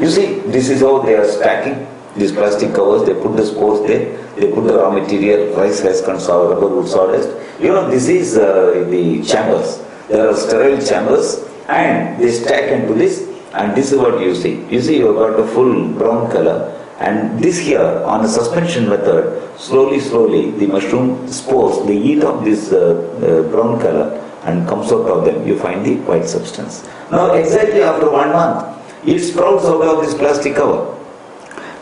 You see, this is how they are stacking these plastic covers. They put the spores there, they put the raw material, rice husk or rubber wood sawdust. You know, this is the chambers. There are sterile chambers and they stack into this, and this is what you see. You see, you have got a full brown color, and this here on a suspension method, slowly the mushroom spores, they eat up this brown color and comes out of them. You find the white substance. Now exactly after 1 month, it sprouts out of this plastic cover.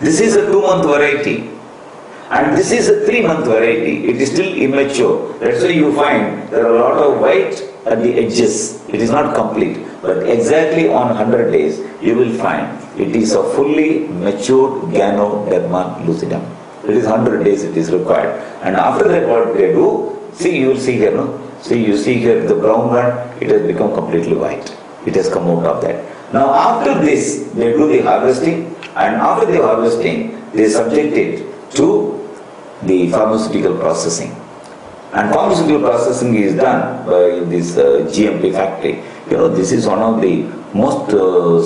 This is a 2-month variety, and this is a 3-month variety. It is still immature. That's why you find there are a lot of white at the edges. It is not complete, but exactly on 100 days you will find it is a fully matured Ganoderma lucidum. It is 100 days it is required, and after that what they do? See, you will see here, no? See, you see here the brown one. It has become completely white. It has come out of that. Now after this, they do the harvesting, and after the harvesting, they subject it to the pharmaceutical processing. And pharmaceutical processing is done by this GMP factory. You know, this is one of the most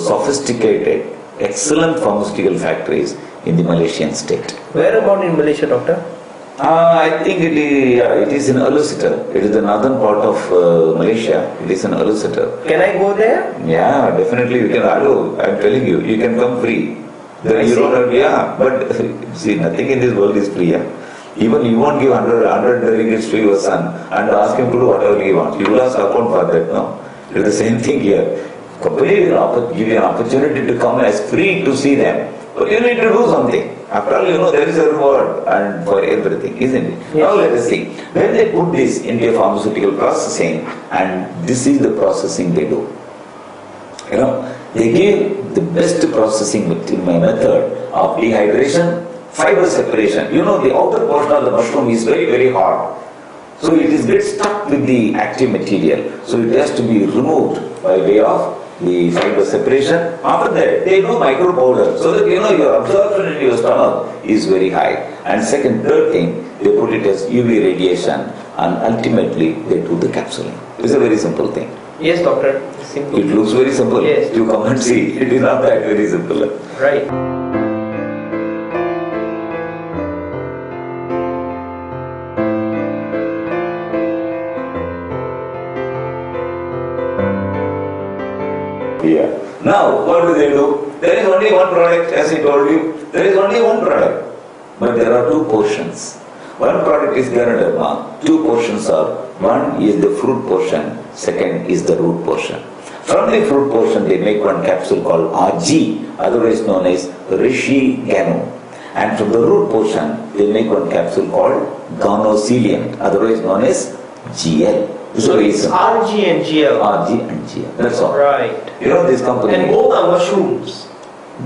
sophisticated, excellent pharmaceutical factories in the Malaysian state. Where about in Malaysia, doctor? I think it is in Alusiter. It is the northern part of Malaysia. It is in Alusiter. Can I go there? Yeah, definitely you can. I am telling you, you can come free. Then you don't have, yeah, but see, nothing in this world is free. Yeah? Even you won't give 100 ringgits to your son and ask him to do whatever he wants. You will ask account for that. No, it is the same thing here. Company will give you an opportunity to come as free to see them, but you need to do something. After all, you know, there is a reward and for everything, isn't it? Yes. Now let us see. When they put this into pharmaceutical processing, and this is the processing they do. You know, they give the best processing method of dehydration, fiber separation. You know, the outer portion of the mushroom is very hard. So it is get stuck with the active material. So it has to be removed by way of the fiber separation. After that, they do micro powder, so that you know your absorption in your stomach is very high. And third thing, they put it as UV radiation, and ultimately they do the capsuling. It's a very simple thing. Yes, doctor. Simple. It looks very simple. Yes. You come and see. It is not that very simple. Right. Yeah. Now, what do they do? There is only one product, as I told you. There is only one product. But there are two portions. One product is Ganoderma. Two portions are, one is the fruit portion, second is the root portion. From the fruit portion, they make one capsule called RG, otherwise known as Rishi Gano. And from the root portion, they make one capsule called Ganocelium, otherwise known as GL. So it's RG and GL. RG and GL. That's all. Right. You know this company. And both are mushrooms.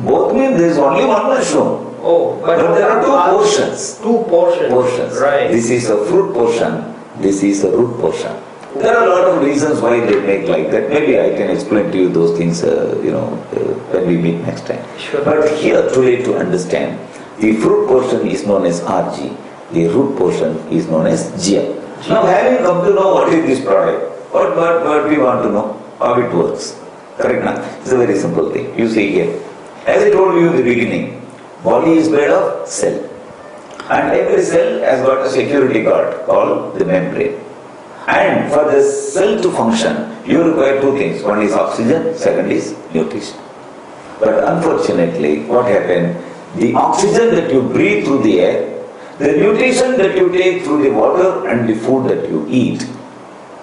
Both mean there is only one mushroom. Oh, but there are two portions. Two portions. Right. This is a fruit portion. This is a root portion. There are a lot of reasons why they make like that. Maybe I can explain to you those things, when we meet next time. Sure. But here today to understand, the fruit portion is known as RG. The root portion is known as GL. Now, having come to know what is this product, what we want to know, how it works. Correct now? It's a very simple thing. You see here. As I told you in the beginning, body is made of cell. And every cell has got a security guard called the membrane. And for the cell to function, you require two things. One is oxygen, second is nutrition. But unfortunately, what happened? The oxygen that you breathe through the air, the nutrition that you take through the water and the food that you eat,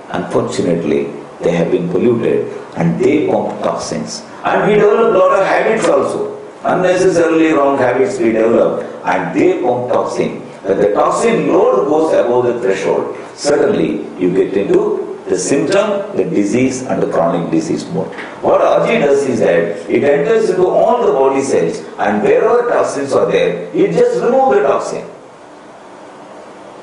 unfortunately, they have been polluted and they pump toxins. And we develop a lot of habits also. Unnecessarily wrong habits we develop, and they pump toxin. When the toxin load goes above the threshold, suddenly you get into the symptom, the disease and the chronic disease mode. What RG does is that it enters into all the body cells, and wherever toxins are there, it just removes the toxin.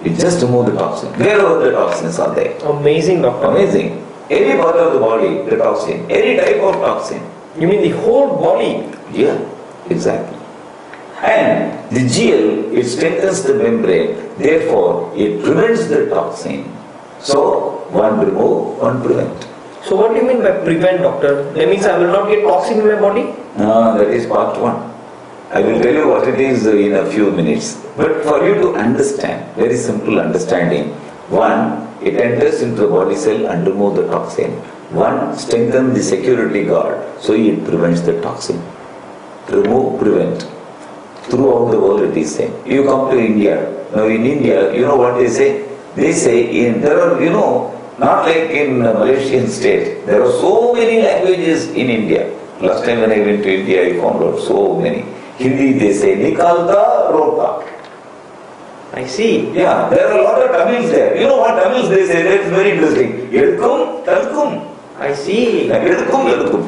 It just removes the toxin, wherever the toxins are there. Amazing, doctor. Amazing. Any part of the body, the toxin, any type of toxin. You mean the whole body? Yeah, exactly. And the GL, it strengthens the membrane, therefore it prevents the toxin. So, one remove, one prevent. So what do you mean by prevent, doctor? That means I will not get toxin in my body? No, that is part one. I will tell you what it is in a few minutes. But for you to understand, very simple understanding. One, it enters into the body cell and remove the toxin. One, strengthen the security guard, so it prevents the toxin. Remove, prevent. Throughout the world it is same. You come to India. Now in India, you know what they say? They say, there are, not like in Malaysian state, there are so many languages in India. Last time when I went to India, I found out so many. Hindi they say, Nikalta Rota. I see. Yeah, there are a lot of Tamils there. You know what Tamils they say? That's very interesting. Edkum, Talkum. I see. Edkum, Edkum.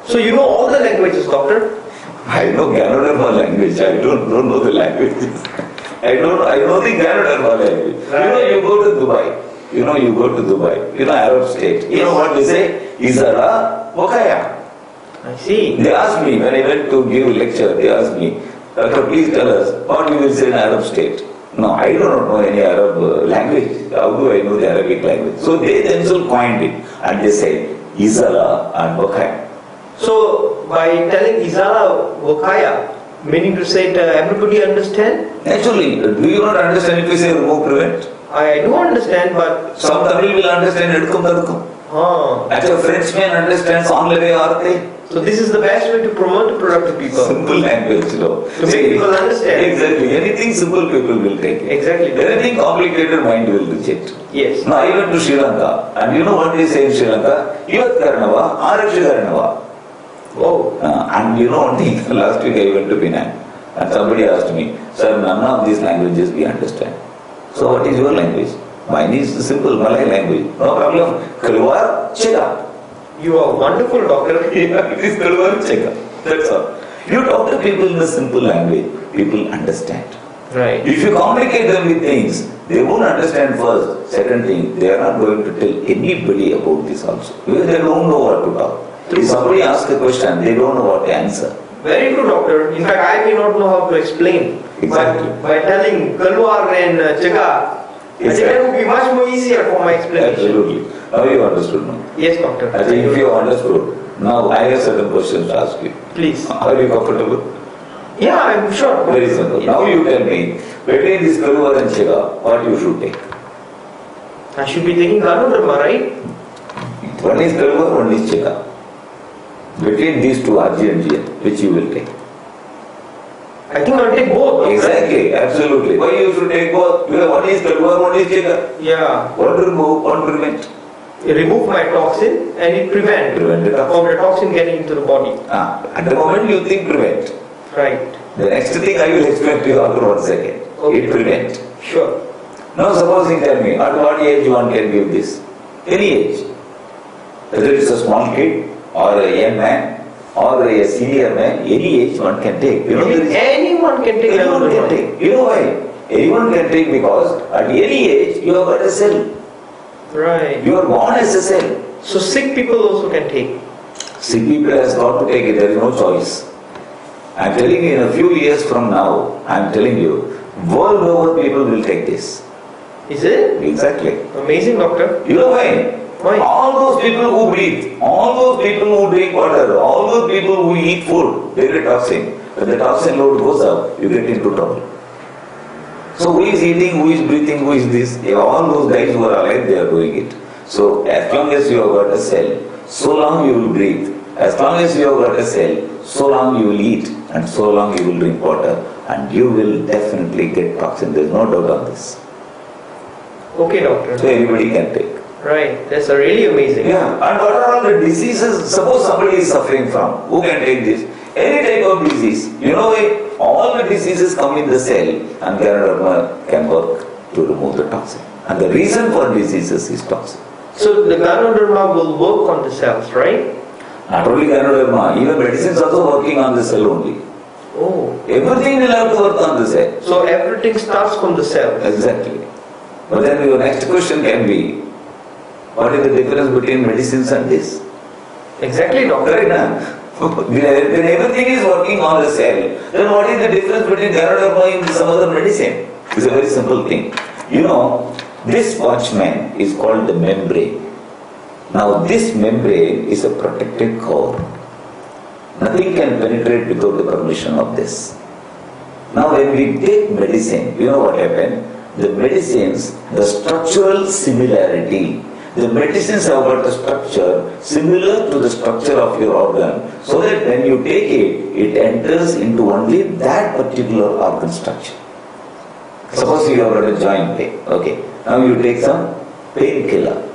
So you know all the languages, doctor? I know Ganoderma language. I don't know the languages. I know the Ganoderma language. Right. You go to Dubai. You go to Dubai. Arab state. You know what they say? Izara Wakaya. I see. They asked me, when I went to give a lecture, they asked me, Doctor, please tell us what you will say in Arab state. No, I do not know any Arab language. How do I know the Arabic language? So they themselves coined it and they say Izara and Wakaya. So by telling Izara Wakaya, meaning to say everybody understand? Naturally, do you not understand if we say remove, prevent? I do understand, but Some Tamil will understand Edkum Tadkum. Actually, Frenchman understands Enleve Arte. So this is the best way to promote the product to people. Simple language, To make people understand. Exactly. Anything simple people will take it. Exactly. Anything complicated mind will reject. Yes. Now I went to Sri Lanka, and you know what they say in Sri Lanka? Ivat Karnava, Araksha Karnava. Oh. And you know one thing, last week I went to Penang, and somebody asked me, sir, none of these languages we understand. So what is your language? Mine is simple Malay language. No problem. Keluar, Cheka. You are wonderful, doctor. Yeah, it is Keluar, Cheka. That's all. You talk to people in a simple language, people understand. Right. If you complicate them with things, they won't understand first. Second thing, they are not going to tell anybody about this also. Because they don't know what to talk. If somebody asks a question, they don't know what to answer. Very true, doctor. In fact, I may not know how to explain. Exactly. By telling Kalwar and Chega, I think it would be much more easier for my explanation. Absolutely. Now you understood, no? Yes, doctor. I think if you understood, now I have certain questions to ask you. Please. Are you comfortable? Yeah, I'm sure. Very simple. Yes. Now you tell me, between this Kalwar and Chega, what you should take? I should be taking Ganoderma, right? One is Kalwar, one is Chega. Between these two, RG and GN, which you will take? I think I'll take both. Doctor. Exactly, absolutely. Why you should take both? Because one is Kalwar, one is Chega. Yeah. One remove, one prevent. It remove my toxin and it prevent The toxin. from the toxin getting into the body. At the moment you think prevent. Right. The next thing I will explain to you after 1 second. Okay. It prevent. Sure. Now supposing tell me, at what age one can give this? Any age. Whether it's a small kid, or a young man, or a senior man, any age one can take. You know, anyone can take anyone can take. You know why? Anyone can take because at any age you have got a cell. Right. You are born as a cell. So sick people also can take. Sick people has got to take it. There is no choice. I am telling you, in a few years from now, I am telling you, world over people will take this. Is it? Exactly. Amazing, doctor. You know why? Why? All those people who breathe, all those people who drink water, all those people who eat food, they get toxin. When the toxin load goes up, you get into trouble. So who is eating, who is breathing, who is this? All those guys who are alive, they are doing it. So as long as you have got a cell, so long you will breathe. As long as you have got a cell, so long you will eat, and so long you will drink water, and you will definitely get toxin. There is no doubt on this. Okay, doctor. So everybody can take. Right. That's really amazing. Yeah, and what are all the diseases? Suppose somebody is suffering from, who can take this? Any type of disease. You know, all the diseases come in the cell, and Ganoderma can work to remove the toxin. And the reason for diseases is toxin. So the Ganoderma will work on the cells, right? Not only Ganoderma, even medicines also working on the cell only. Oh. Everything will have to work on the cell. So everything starts from the cell. Exactly. But then your next question can be, what is the difference between medicines and this? Exactly, doctor. Correct, na? When everything is working on the cell, then what is the difference between Ganoderma and some other medicine? It's a very simple thing. You know, this watchman is called the membrane. Now this membrane is a protected core. Nothing can penetrate without the permission of this. Now when we take medicine, you know what happened? The medicines, the structural similarity, the medicines have got a structure similar to the structure of your organ, so that when you take it, it enters into only that particular organ structure. Suppose you have got a joint pain, okay. Now you take some painkiller.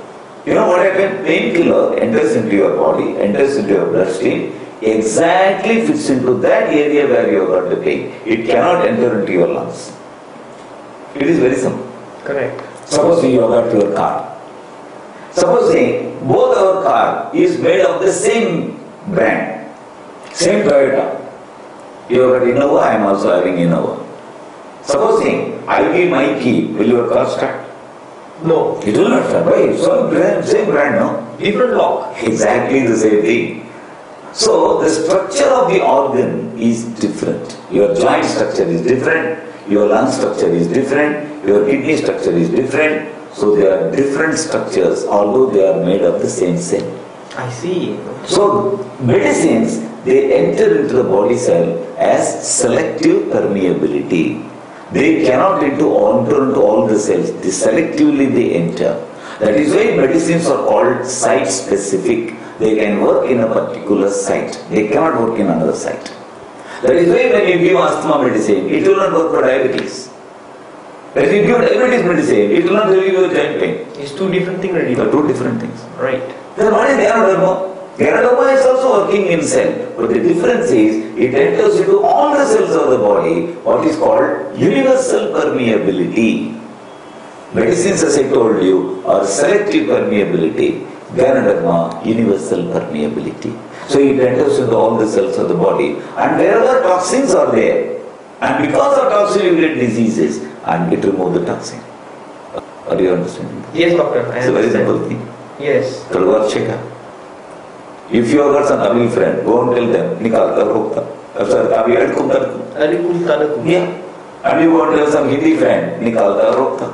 You know what happened? Painkiller enters into your body, enters into your bloodstream, exactly fits into that area where you have got the pain. It cannot enter into your lungs. It is very simple. Correct. Suppose you have got your car. Supposing both our car is made of the same brand, same Toyota. You have got Innova, I am also having Innova. Supposing I give my key, will your car start? No. It will not start. Why? Same brand, no? Different lock. Exactly the same thing. So the structure of the organ is different. Your joint structure is different. Your lung structure is different. Your kidney structure is different. So they are different structures, although they are made of the same cell. I see. So medicines, they enter into the body cell as selective permeability. They cannot enter into all the cells. They selectively they enter. That is why medicines are called site specific. They can work in a particular site. They cannot work in another site. That is why when you give asthma medicine, it will not work for diabetes. When you give diabetes medicine, it will not relieve your joint pain. It's two different things already. They are two different things. Right. Then what is Ganoderma? Ganoderma is also working in cell, but the difference is it enters into all the cells of the body, what is called universal permeability. Medicines, as I told you, are selective permeability. Ganoderma, universal permeability. So it enters into all the cells of the body, and wherever toxins are there, and because of toxin you get diseases, and it removes the toxin. Are you understanding? Yes, doctor. I It's a very simple thing. Yes. If you have got some Tamil friend, go and tell them, Nikalta, Rokta. Yeah. And you go and tell some Hindi friend, Nikalta, Rokta.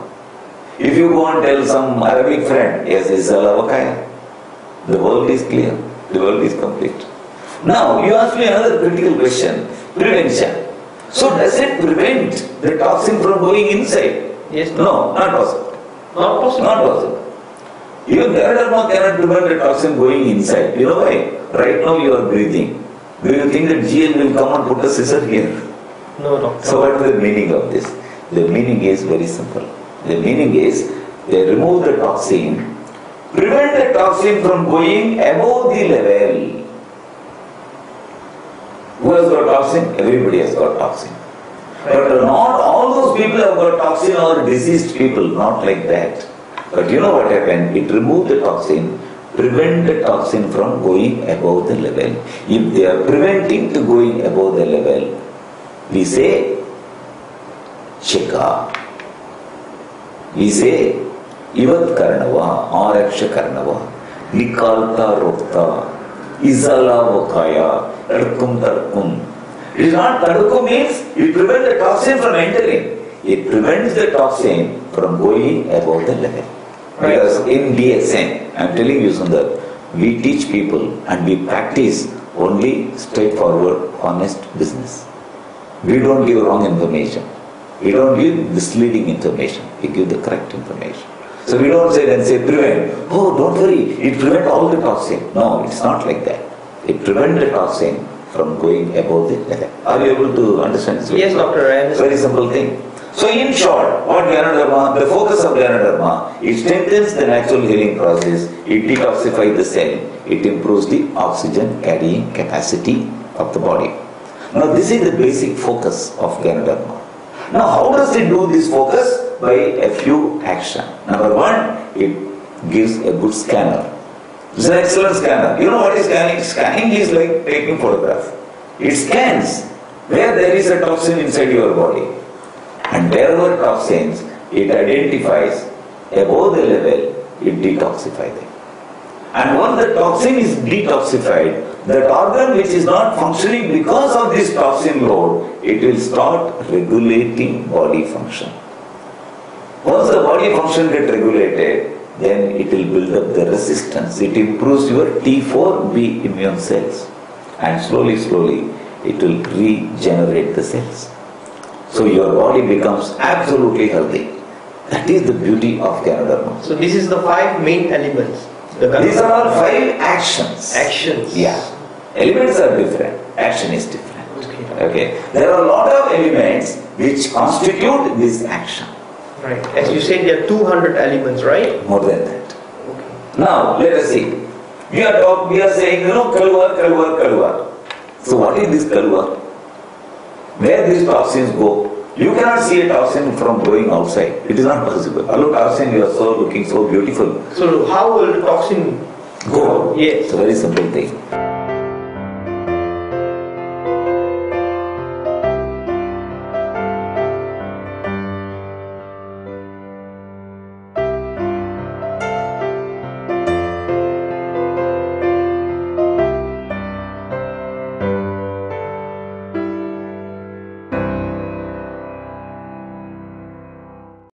If you go and tell some Arabic friend, yes, it's Alavakaya. The world is clear. The world is complete. Now, you ask me another critical question. Prevention. So, does it prevent the toxin from going inside? Yes. No, not possible. Not possible. Not possible. Even Ganoderma cannot prevent the toxin going inside. You know why? Right now you are breathing. Do you think that GL will come and put a scissor here? No, doctor. So what is the meaning of this? The meaning is very simple. The meaning is they remove the toxin, prevent the toxin from going above the level. Who has got toxin? Everybody has got toxin. But not all those people have got toxin or diseased people, not like that. But you know what happened? It removed the toxin, prevent the toxin from going above the level. If they are preventing to going above the level, we say Shika. We say Ivat Karnava, Araksha Karnava, Nikalta Rokta, Izala Vokaya, Tarkum Tarkum. It is not Tadukum means it prevents the toxin from entering. It prevents the toxin from going above the level. Right. Because in DSN, I am telling you Sundar, we teach people and we practice only straightforward, honest business. We don't give wrong information. We don't give misleading information. We give the correct information. So we don't say prevent. Oh, don't worry, it prevents all the toxin. No, it's not like that. It prevents the toxin from going above the level. Are you able to understand this? Yes, doctor, I understand. Very simple thing. So in short, what Ganoderma, the focus of Ganoderma, it strengthens the natural healing process, it detoxifies the cell, it improves the oxygen carrying capacity of the body. Now this is the basic focus of Ganoderma. Now how does it do this focus? By a few actions. Number one, it gives a good scanner. It's an excellent scanner. You know what is scanning? Scanning is like taking photograph. It scans where there is a toxin inside your body. And wherever toxins, it identifies above the level, it detoxifies them. And once the toxin is detoxified, that organ which is not functioning because of this toxin load, it will start regulating body function. Once the body function gets regulated, then it will build up the resistance. It improves your T4B immune cells, and slowly, it will regenerate the cells. So your body becomes absolutely healthy. That is the beauty of Ganoderma. So this is the 5 main elements. These are all 5 actions. Actions. Yeah. Elements are different. Action is different. Okay. There are a lot of elements which constitute this action. Right. As you said, there are 200 elements, right? More than that. Okay. Now, let us see. We are saying, Kaluvar. So what is this Kaluvar? Where these toxins go? You cannot see a toxin from going outside. It is not possible. Hello toxin, you are looking so beautiful. So how will the toxin go? Yes. It's a very simple thing.